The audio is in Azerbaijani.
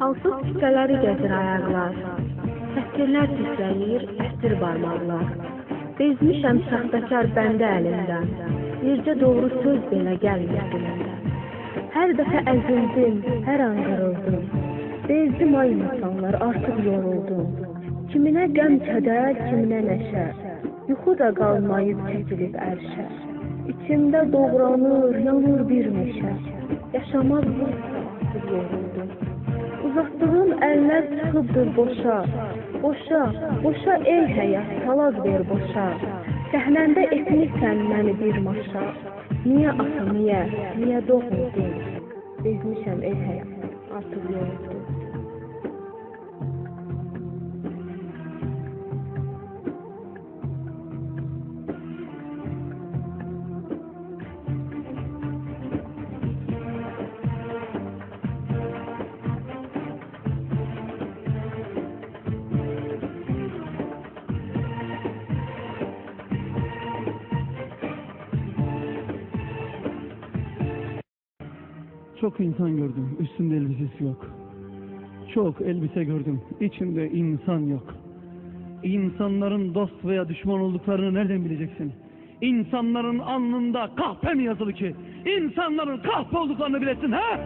Halsız küçələri gəzir ayaqlar, səkirlər titrəyir, əsir barmaqlar. Bezmişəm saxtakar bəndə əlimdən, bircə doğru söz belə gəlmir dilimdən. Hər dəfə əzildim, hər an qırıldım, bezdim ay insanlar, artıq yoruldum. Kiminə qəm kədər, kiminə neşə, yuxu da qalmayıb çəkilib ərşə. İçimdə doğranır, yanır bir meşə, yaşamaz artıq yoruldum. Uzatdığım əllər çıxıbdır boşa, boşa, boşa ey həyat, talaz ver boşa. Səhnəndə etmişsən məni bir maşa, niyə ata, niyə doğuldun? Bezmişəm ey həyat, artıq yoruldum. Çok insan gördüm, üstünde elbisesi yok. Çok elbise gördüm, içinde insan yok. İnsanların dost veya düşman olduklarını nereden bileceksin? İnsanların alnında kahpe mi yazılı ki? İnsanların kahpe olduklarını bilesin ha?